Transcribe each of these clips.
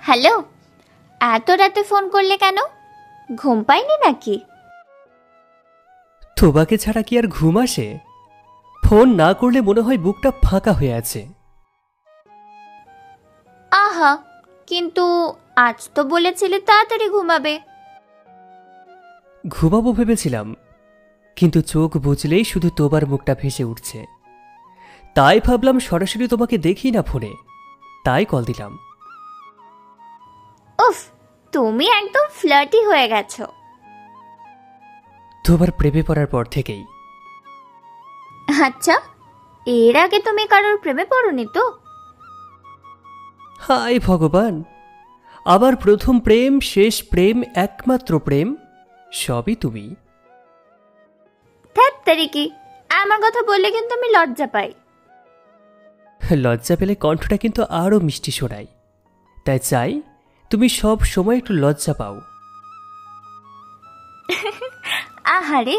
Hello, এত রাতে phone করলে কেন? ঘুম পাইনি নাকি? তোমাকে ছাড়া কি আর ঘুম আসে? ফোন না করলে মনে হয় বুকটা ফাঁকা হয়ে আছে। আহা, কিন্তু আজ তো বলেছিলে তাড়াতাড়ি ঘুমাবে। ঘুমাবো ভেবেছিলাম, কিন্তু চোখ বুজলেই শুধু তোমার মুখটা ভেসে উঠছে। তাই ভাবলাম সরাসরি তোমাকে দেখি না ফোনে, তাই কল দিলাম। উফ, তুমি একদম ফ্লার্টি হয়ে গেছো। তোমার প্রেমে পড়ার পর থেকেই। আচ্ছা, এর আগে তুমি কারোর প্রেমে পড়োনি তো? হায় ভগবান, আমার প্রথম প্রেম, শেষ প্রেম, একমাত্র প্রেম সবই তুমি। ধ্যাৎ তেরিকি, আমার কথা বললে কিন্তু আমি লজ্জা পাই। লজ্জা পেলে কণ্ঠটা কিন্তু আরো মিষ্টি শোনায়, তাই চাই তুমি সব সময় একটু লজ্জা পাও। আহারে,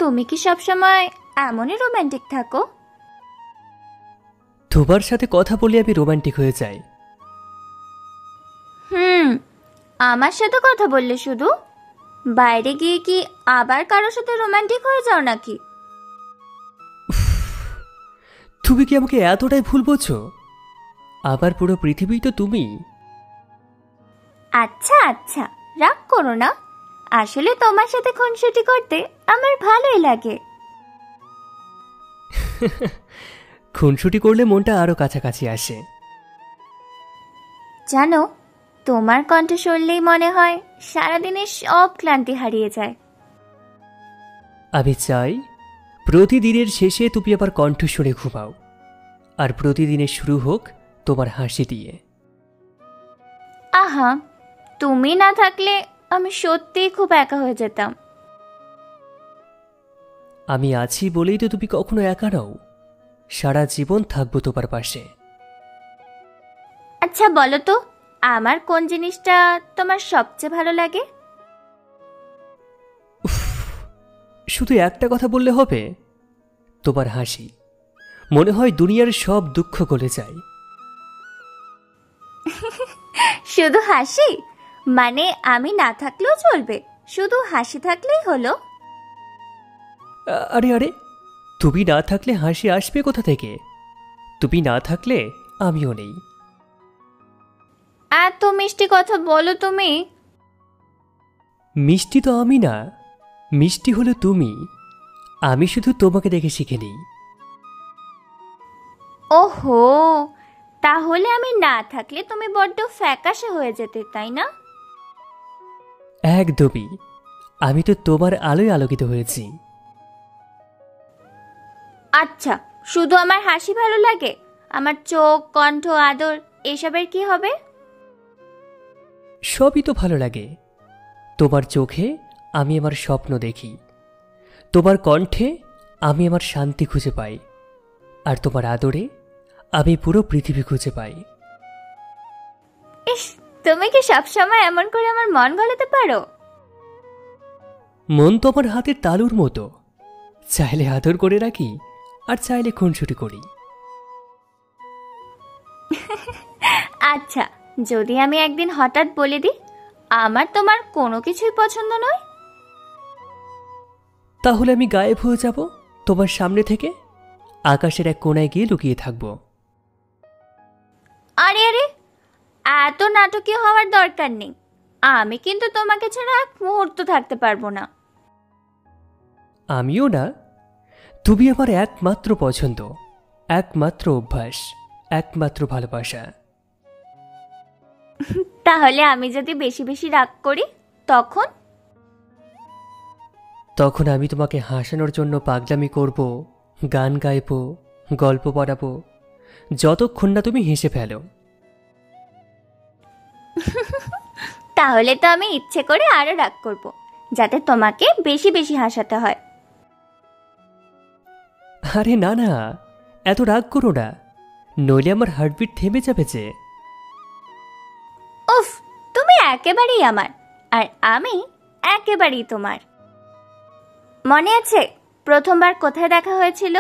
তুমি কি সবসময় এমনই রোমান্টিক থাকো? তোমার সাথে কথা বলে আমি রোমান্টিক হয়ে যাই। আমার সাথে কথা বললে শুধু? বাইরে গিয়ে কি আবার কারোর সাথে রোমান্টিক হয়ে যাও নাকি? তুমি কি আমাকে এতটাই ভুল বোঝো? আবার পুরো পৃথিবী তো তুমি। আচ্ছা আচ্ছা, রাগ করো না। আসলে তোমার সাথে খুনসুটি করতে আমার ভালোই লাগে। খুনসুটি করলে মনটা আরো কাছাকাছি আসে। জানো, তোমার কণ্ঠ শুনলেই মনে হয় সারাদিনের সব ক্লান্তি হারিয়ে যায়। আমি চাই প্রতিদিনের শেষে তুমি আবার কণ্ঠ শুনে ঘুমাও, আর প্রতিদিনের শুরু হোক তোমার হাসি দিয়ে। আহা, তুমি না থাকলে আমি সত্যিই খুব একা হয়ে যেতাম। আমি আছি বলেই তো তুমি কখনো একা নও। সারা জীবন থাকবো তোমার পাশে। আচ্ছা বলো তো, আমার কোন জিনিসটা তোমার সবচেয়ে ভালো লাগে? শুধু একটা কথা বললে হবে? তোমার হাসি। মনে হয় দুনিয়ার সব দুঃখ গলে যায়। শুধু হাসি? মানে আমি না থাকলেও চলবে, শুধু হাসি থাকলেই হলো? আরে আরে, তুমি না থাকলে হাসি আসবে কোথা থেকে? তুমি না থাকলে আমিও নেই। এত মিষ্টি কথা বলো তুমি। মিষ্টি তো আমি না, মিষ্টি হলো তুমি। আমি শুধু তোমাকে দেখে শিখে নিই। ওহো, তাহলে আমি না থাকলে তুমি বড্ড ফ্যাকাশে হয়ে যেতে, তাই না? একদমই। আমি তো তোমার আলোয় আলোকিত হয়েছি। আচ্ছা, শুধু আমার হাসি ভালো লাগে? আমার চোখ, কণ্ঠ, আদর এসবের কি হবে? সবই তো ভালো লাগে। তোমার চোখে আমি আমার স্বপ্ন দেখি, তোমার কণ্ঠে আমি আমার শান্তি খুঁজে পাই, আর তোমার আদরে আমি পুরো পৃথিবী খুঁজে পাই। ইস, তুমি কি সবসময় এমন করে আমার মন গলাতে পারো? মন তো আমার হাতের তালুর মতো, চাইলে আদর করে রাখি, আর চাইলে খুনসুটি করি। আচ্ছা, যদি আমি একদিন হঠাৎ বলে দিই আমার তোমার কোনো কিছুই পছন্দ নয়? তাহলে আমি গায়েব হয়ে যাব তোমার সামনে থেকে, আকাশের এক কোণায় গিয়ে লুকিয়ে থাকব। আরে আরে, এত নাটকীয় হওয়ার দরকার নেই। আমি কিন্তু তোমাকে ছাড়া এক মুহূর্ত থাকতে পারবো না। আমিও না। তুমি আমার একমাত্র পছন্দ, একমাত্র অভ্যাস, একমাত্র ভালোবাসা। তাহলে আমি যদি বেশি বেশি রাগ করি তখন? তখন আমি তোমাকে হাসানোর জন্য পাগলামি করব, গান গাইব, গল্প পড়াবো, যতক্ষণ না তুমি হেসে ফেলো। তাহলে তো আমি ইচ্ছে করে আরো রাগ করব, যাতে তোমাকে বেশি বেশি হাসাতে হয়। আরে না না, এত রাগ করো না, নইলে আমার হার্টবিট থেমে যাবে যে। উফ, তুমি একেবারেই আমার, আর আমি একেবারেই তোমার। মনে আছে প্রথমবার কোথায় দেখা হয়েছিল?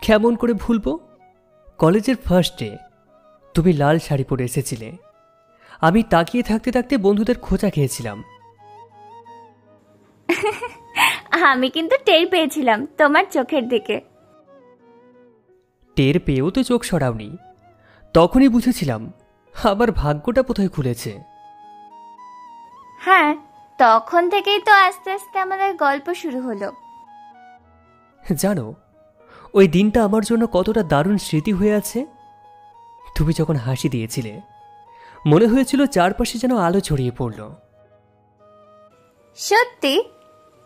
কেমন করে ভুলবো? কলেজের ফার্স্ট ডে তুমি লাল শাড়ি পরে এসেছিলে। আমি তাকিয়ে থাকতে থাকতে বন্ধুদের খোঁচা খেয়েছিলাম। আমি কিন্তু টের পেয়েছিলাম তোমার চোখের দিকে। টের পেয়েও তো চোখ সরাওনি। তখনই বুঝেছিলাম আমার ভাগ্যটা কোথায় খুলেছে। হ্যাঁ, তখন থেকেই তো আস্তে আস্তে আমাদের গল্প শুরু হলো। জানো, ওই দিনটা আমার জন্য কতটা দারুণ স্মৃতি হয়ে আছে। তুমি যখন হাসি দিয়েছিলে, মনে হয়েছিল চারপাশে যেন আলো ছড়িয়ে পড়ল। সত্যি?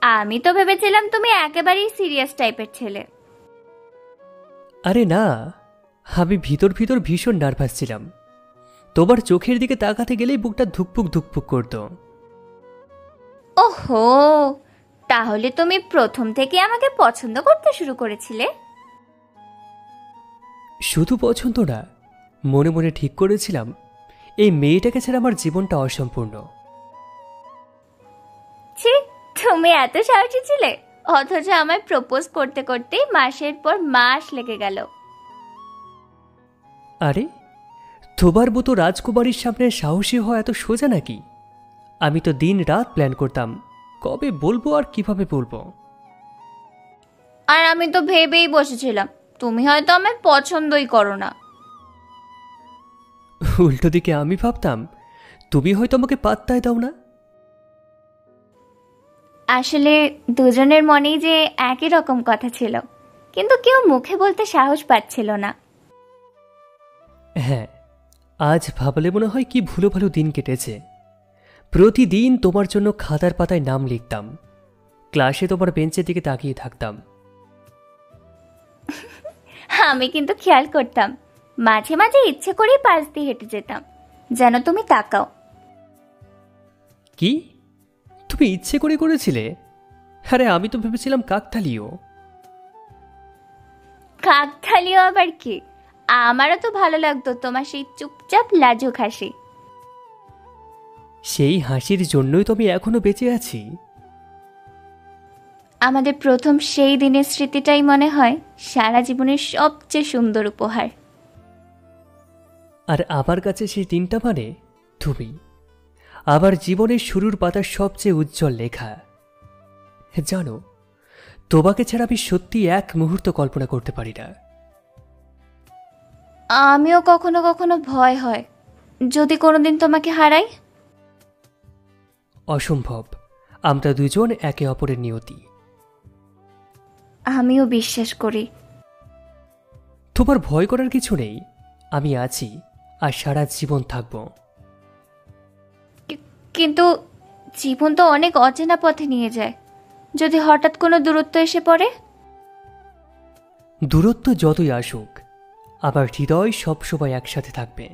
আমি তো ভেবেছিলাম তুমি একেবারেই সিরিয়াস টাইপের ছেলে। আরে না, আমি ভিতর ভিতর ভীষণ নার্ভাস ছিলাম। তোমার চোখের দিকে তাকাতে গেলেই বুকটা ধুকপুক ধুকপুক করত। ওহো, তাহলে তুমি প্রথম থেকে আমাকে পছন্দ করতে শুরু করেছিলে? শুধু পছন্দ না, মনে মনে ঠিক করেছিলাম এই মেয়েটাকে ছাড়া আমার জীবনটা অসম্পূর্ণ। ছি, তুমি এত সাহসী ছিলে, অথচ আমায় প্রপোজ করতে করতেই মাসের পর মাস লেগে গেল। আরে, তোমার মতো রাজকুমারীর সামনে সাহসী হওয়া এত সোজা নাকি? আমি তো দিন রাত প্ল্যান করতাম কবে বলবো আর কিভাবে বলবো। আর আমি তো ভেবেই বসেছিলাম তুমি হয়তো আমায় পছন্দই করো না। উল্টো দিকে আমি ভাবতাম তুমি হয়তো আমাকে পাত্তাই দাও না। আসলে দুজনের মনেই যে একই রকম কথা ছিল, কিন্তু কেউ মুখে বলতে সাহস পাচ্ছিল না। হ্যাঁ, আজ ভাবলে মনে হয় কি ভুলো ভালো দিন কেটেছে। প্রতিদিন তোমার জন্য খাতার পাতায় নাম লিখতাম, ক্লাসে তোমার বেঞ্চের দিকে তাকিয়ে থাকতাম। আমি কিন্তু খেয়াল করতাম, মাঝে মাঝে ইচ্ছে করেই পাশ দিয়ে হেঁটে যেতাম যেন তুমি তাকাও। কি, তুমি ইচ্ছে করে করেছিলে? আরে আমি তো ভেবেছিলাম কাকতালীয়। কাকতালীয় আবার কি? আমারও তো ভালো লাগতো তোমার সেই চুপচাপ লাজুক হাসি। সেই হাসির জন্যই তো আমি এখনো বেঁচে আছি। আমাদের প্রথম সেই দিনের স্মৃতিটাই মনে হয় সারা জীবনের সবচেয়ে সুন্দর উপহার। আর আমার কাছে সেই দিনটা মানে তুমি, আমার জীবনের শুরুর পাতার সবচেয়ে উজ্জ্বল লেখা। জানো, তোমাকে ছাড়া আমি সত্যি এক মুহূর্ত কল্পনা করতে পারি না। আমিও কখনো কখনো ভয় হয় যদি কোনোদিন তোমাকে হারাই। অসম্ভব, আমরা দুজন একে অপরের নিয়তি। আমিও বিশ্বাস করি। তোমার ভয় করার কিছু নেই, আমি আছি আর সারা জীবন থাকবো। কিন্তু জীবন তো অনেক অচেনা পথে নিয়ে যায়, যদি হঠাৎ কোনো দূরত্ব এসে পড়ে। দূরত্ব যতই আসুক, আবার হৃদয় সবসময় একসাথে থাকবে।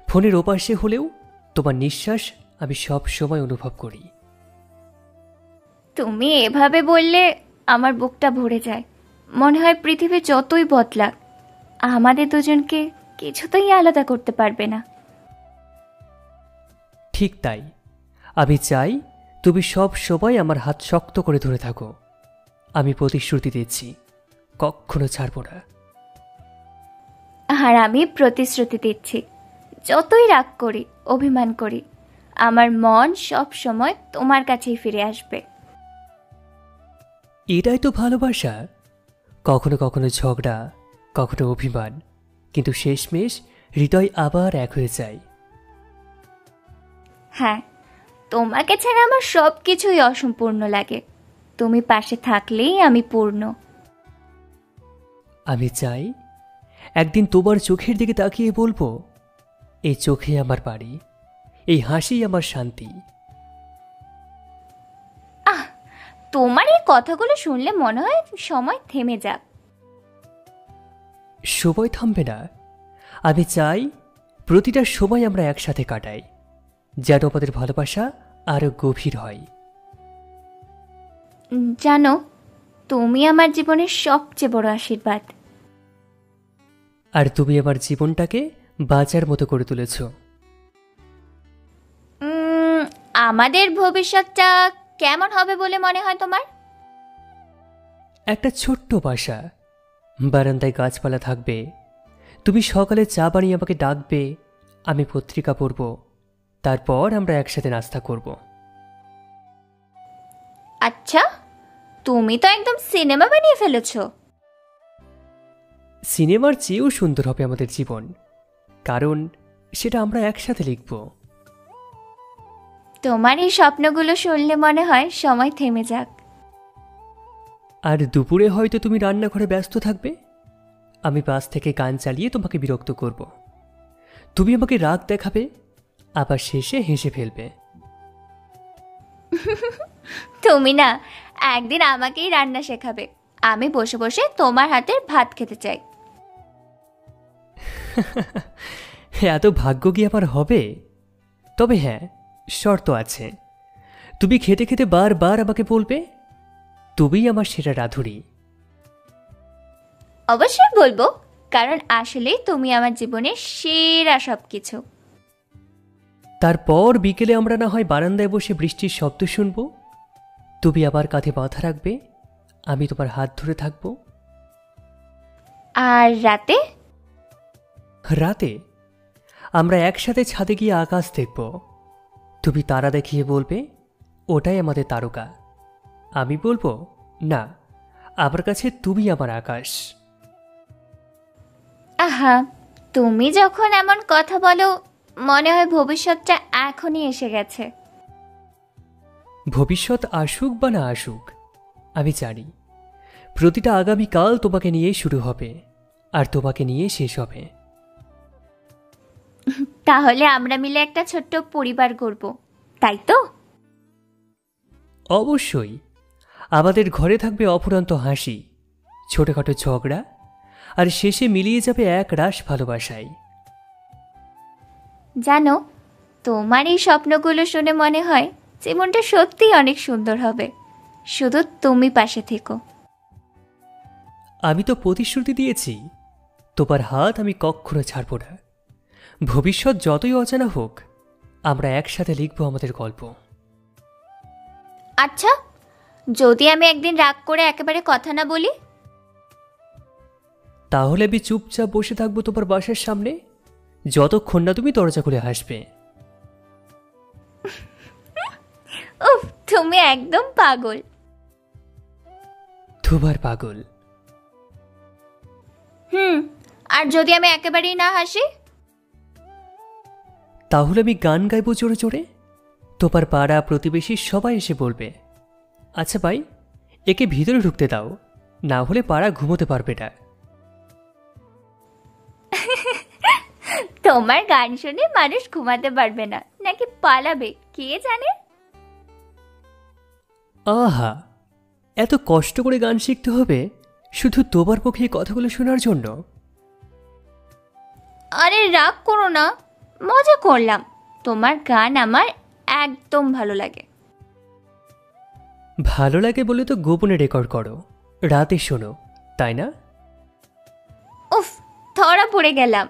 ফোনের ওপাশে হলেও তোমার নিঃশ্বাস আমি সব সময় অনুভব করি। তুমি এভাবে বললে আমার বুকটা ভরে যায়। মনে হয় পৃথিবী যতই বদলাক, আমাদের দুজনকে কিছুতেই আলাদা করতে পারবে না। ঠিক তাই, আমি চাই তুমি সব সময় আমার হাত শক্ত করে ধরে থাকো। আমি প্রতিশ্রুতি দিচ্ছি, কখনো ছাড়ব না। আর আমি প্রতিশ্রুতি দিচ্ছি, যতই রাগ করি, অভিমান করি, আমার মন সব সময় তোমার কাছেই ফিরে আসবে। এটাই তো ভালোবাসা। কখনো কখনো ঝগড়া, কখনো অভিমান, কিন্তু শেষমেশ হৃদয় আবার এক হয়ে যায়। হ্যাঁ, তোমাকে ছাড়া আমার সব কিছুই অসম্পূর্ণ লাগে। তুমি পাশে থাকলেই আমি পূর্ণ। আমি চাই একদিন তোমার চোখের দিকে তাকিয়ে বলবো, এই চোখে আমার বাড়ি, এই হাসি আমার শান্তি। আহ, তোমার এই কথাগুলো শুনলে মনে হয় সময় থেমে যাক। সময় থামবে না। আমি চাই প্রতিটা সময় আমরা একসাথে কাটাই, যেন আমাদের ভালোবাসা আরো গভীর হয়। জানো, তুমি আমার জীবনের সবচেয়ে বড় আশীর্বাদ। আর তুমি আমার জীবনটাকে বাঁচার মতো করে তুলেছ। আমাদের ভবিষ্যৎটা কেমন হবে বলে মনে হয় তোমার? একটা ছোট্ট বাসা, বারান্দায় গাছপালা থাকবে, তুমি সকালে চা বানিয়ে আমাকে ডাকবে, আমি পত্রিকা পড়ব, তারপর আমরা একসাথে নাস্তা করব। আচ্ছা, তুমি তো একদম সিনেমা বানিয়ে ফেলেছো। সিনেমার চেয়েও সুন্দর হবে আমাদের জীবন, কারণ সেটা আমরা একসাথে লিখব। তোমার এই স্বপ্নগুলো শুনলে মনে হয় সময় থেমে যাক। আর দুপুরে হয়তো তুমি রান্নাঘরে ব্যস্ত থাকবে, আমি পাশ থেকে গান চালিয়ে তোমাকে বিরক্ত করব। তুমি আমাকে রাগ দেখাবে, আবার শেষে হেসে ফেলবে। তুমি না একদিন আমাকেই রান্না শেখাবে, আমি বসে বসে তোমার হাতের ভাত খেতে চাই। এত ভাগ্য কি আবার হবে? তবে হ্যাঁ, শর্ত আছে। তুমি খেতে খেতে বারবার আমাকে বলবে, তুমিই আমার সেরা রাঁধুনি। অবশ্যই বলবো, কারণ আসলেই তুমি আমার জীবনের সেরা সবকিছু। তারপর বিকেলে আমরা না হয় বারান্দায় বসে বৃষ্টির শব্দ শুনব, তুমি আবার কাঁধে মাথা রাখবে, আমি তোমার হাত ধরে থাকব। আর রাতে? রাতে আমরা একসাথে ছাদে গিয়ে আকাশ দেখব, তুমি তারা দেখিয়ে বলবে, ওটাই আমাদের তারকা। আমি বলবো, না, আমার কাছে তুমি আমার আকাশ। আহা, তুমি যখন এমন কথা বলো মনে হয় ভবিষ্যৎটা এখনই এসে গেছে। ভবিষ্যৎ আসুক বা না আসুক, আমি জানি প্রতিটা আগামীকাল তোমাকে নিয়ে শুরু হবে আর তোমাকে নিয়ে শেষ হবে। তাহলে আমরা মিলে একটা ছোট্ট পরিবার গড়ব, তাই তো? অবশ্যই। আমাদের ঘরে থাকবে অফুরন্ত হাসি, ছোটখাটো ঝগড়া, আর শেষে মিলিয়ে যাবে এক রাশ ভালোবাসায়। জানো, তোমার এই স্বপ্নগুলো শুনে মনে হয় জীবনটা সত্যিই অনেক সুন্দর হবে, শুধু তুমি পাশে থেকো। আমি তো প্রতিশ্রুতি দিয়েছি, তোমার হাত আমি কখনো ছাড়ব না। ভবিষ্যৎ যতই অজানা হোক, আমরা একসাথে লিখব আমাদের গল্প। আচ্ছা, যদি আমি একদিন রাগ করে একেবারে কথা না বলি? তাহলে আমি চুপচাপ বসে থাকবো তোমার বাসার সামনে, যতক্ষণ না তুমি দরজা খুলে হাসবে। উফ, তুমি একদম পাগল। তোমার পাগল। আর যদি আমি একেবারেই না হাসি? তাহলে আমি গান গাইবো জোরে জোরে, তোমার পাড়া প্রতিবেশী সবাই এসে বলবে, আচ্ছা ভাই, একে ভিতরে ঢুকতে দাও, না হলে পাড়া ঘুমোতে পারবে না। তোমার গান শুনে মানুষ ঘুমাতে পারবে না নাকি পালাবে কে জানে। আহা, এত কষ্ট করে গান শিখতে হবে শুধু তোমার পক্ষে এই কথাগুলো শোনার জন্য? আরে রাগ করো না, মজা করলাম। তোমার গান আমার একদম ভালো লাগে। ভালো লাগে বলে তো গোপনে রেকর্ড করো, রাতে শোনো, তাই না? উফ, ধরা পড়ে গেলাম।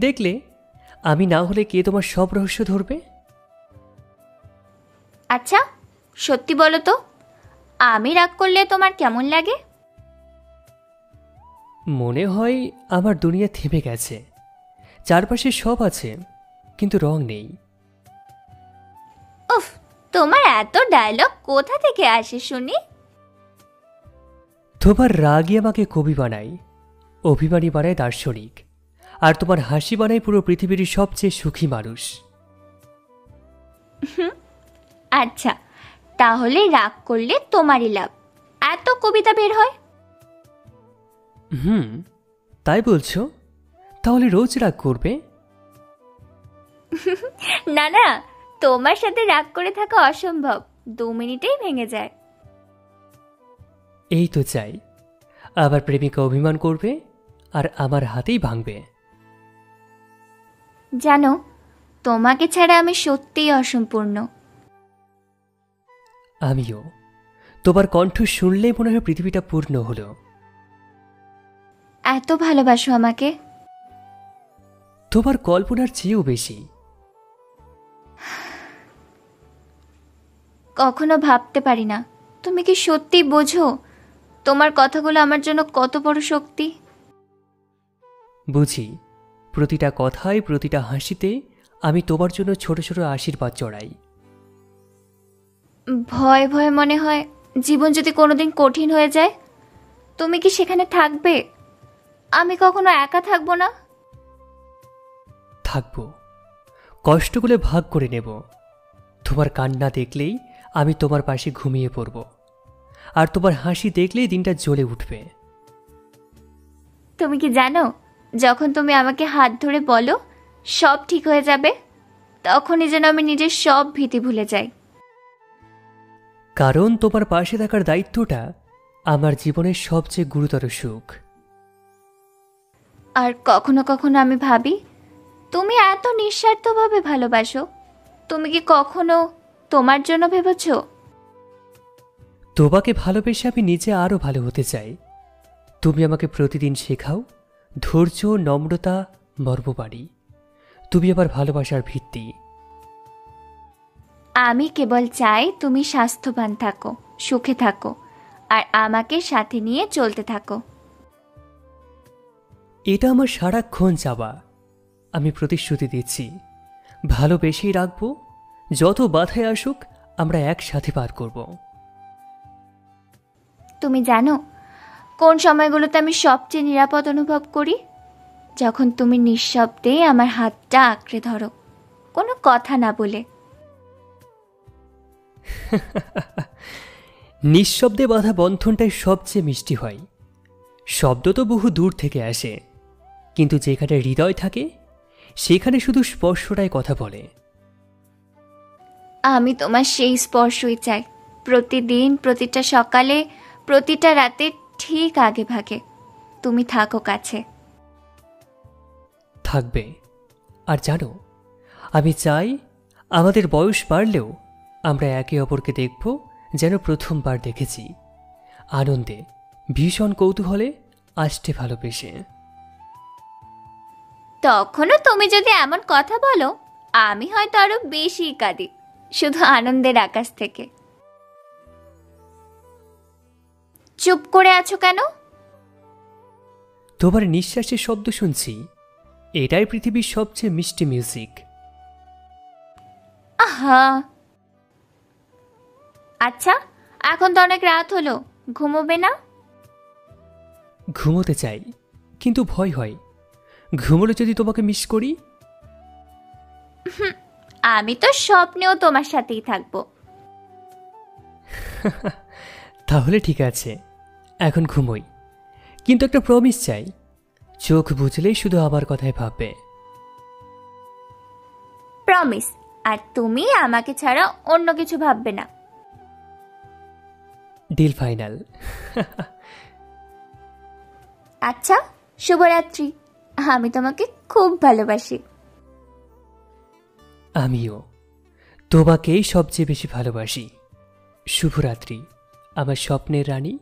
দেখলে, আমি না হলে কে তোমার সব রহস্য ধরবে? আচ্ছা, সত্যি বলো তো, আমি রাগ করলে তোমার কেমন লাগে? মনে হয় আমার দুনিয়া থেমে গেছে, চারপাশে সব আছে কিন্তু রং নেই। উফ, তোমার এত ডায়লগ কোথা থেকে আসে শুনি? তোমার রাগই আমাকে কবি বানায়, অভিমানী বানায় দার্শনিক, আর তোমার হাসি বানায় পুরো পৃথিবীর সবচেয়ে সুখী মানুষ। আচ্ছা, তাহলে রাগ করলে তোমারই লাভ, এত কবিতা বের হয়। তাই বলছো? তাহলে রোজ রাগ করবে? না না, তোমার সাথে রাগ করে থাকা অসম্ভব, 2 মিনিটেই ভেঙে যায়। এই তো চাই, আবার প্রেমিকা অভিমান করবে আর আমার হাতেই ভাঙবে। জানো, তোমাকে ছাড়া আমি সত্যিই অসম্পূর্ণ। আমিও। তোমার কণ্ঠ শুনলেই মনে হয় পৃথিবীটা পূর্ণ হলো। এত ভালোবাসো আমাকে? তোমার কল্পনার চেয়েও বেশি। কখনো ভাবতে পারি না তুমি কি সত্যি বোঝো তোমার কথাগুলো আমার জন্য কত বড় শক্তি। বুঝি, প্রতিটা কথায় প্রতিটা হাসিতে আমি তোমার জন্য ছোট ছোট আশীর্বাদ চড়াই। ভয় ভয় মনে হয় জীবন যদি কোনোদিন কঠিন হয়ে যায়, তুমি কি সেখানে থাকবে? আমি কখনো একা থাকবো না। থাকবো, কষ্টগুলো ভাগ করে নেব। তোমার কান্না দেখলেই আমি তোমার পাশে ঘুমিয়ে পড়ব, আর তোমার হাসি দেখলেই দিনটা জ্বলে উঠবে। তুমি কি জানো, যখন তুমি আমাকে হাত ধরে বলো সব ঠিক হয়ে যাবে, তখনই যেন আমি নিজের সব ভীতি ভুলে যাই। কারণ তোমার পাশে থাকার দায়িত্বটা আমার জীবনের সবচেয়ে গুরুতর সুখ। আর কখনো কখনো আমি ভাবি, তুমি এত নিঃস্বার্থভাবে ভালোবাসো, তুমি কি কখনো তোমার জন্য ভেবেছো? তোমাকে ভালোবেসে আমি নিজে আরো ভালো হতে চাই। তুমি আমাকে প্রতিদিন শেখাও ধৈর্য, নম্রতা, মর্মবাণী। তুমি আমার ভালোবাসার ভিত্তি। আমি কেবল চাই তুমি স্বাস্থ্যবান থাকো, সুখে থাকো, আর আমাকে সাথে নিয়ে চলতে থাকো। এটা আমার সারাক্ষণ চাওয়া। আমি প্রতিশ্রুতি দিচ্ছি, ভালোবেসেই রাখবো। যত বাধায় আসুক আমরা একসাথে পার করব। তুমি জানো কোন সময়গুলোতে আমি সবচেয়ে নিরাপদ অনুভব করি? যখন তুমি নিঃশব্দে আমার হাতটা আঁকড়ে ধরো, কোনো কথা না বলে। নিঃশব্দে বাঁধা বন্ধনটাই সবচেয়ে মিষ্টি হয়। শব্দ তো বহু দূর থেকে আসে, কিন্তু যেখানে হৃদয় থাকে সেখানে শুধু স্পর্শটাই কথা বলে। আমি তোমার সেই স্পর্শই চাই, প্রতিদিন, প্রতিটা সকালে, প্রতিটা রাতে, ঠিক আগে ভাগে। তুমি থাকো কাছে। থাকবে। আর জানো, আমি চাই আমাদের বয়স বাড়লেও আমরা একে অপরকে দেখব যেন প্রথমবার দেখেছি, আনন্দে, ভীষণ কৌতূহলে, আষ্টে ভালোবেসে। তখনও তুমি যদি এমন কথা বলো, আমি হয়তো আরো বেশি কাঁদি, শুধু আনন্দের আকাশ থেকে। চুপ করে আছো কেন? তোমার নিঃশ্বাসের শব্দ শুনছি। এটাই পৃথিবীর সবচেয়ে মিষ্টি মিউজিক। আহা, আচ্ছা, এখন তো অনেক রাত হলো, ঘুমোবে না? ঘুমোতে চাই, কিন্তু ভয় হয় ঘুমোলে যদি তোমাকে মিস করি। আমি তো স্বপ্নেও তোমার সাথেই থাকবো। তাহলে ঠিক আছে, এখন ঘুমোই, কিন্তু একটা প্রমিস চাই। চোখ বুঝলেই শুধু আমার কথাই ভাববে। প্রমিস। আর তুমি আমাকে ছাড়া অন্য কিছু ভাববে না। Deal final. আচ্ছা, শুভরাত্রি। আমি তোমাকে খুব ভালোবাসি। আমিও তোমাকেই সবচেয়ে বেশি ভালোবাসি। শুভরাত্রি আমার স্বপ্নের রানী।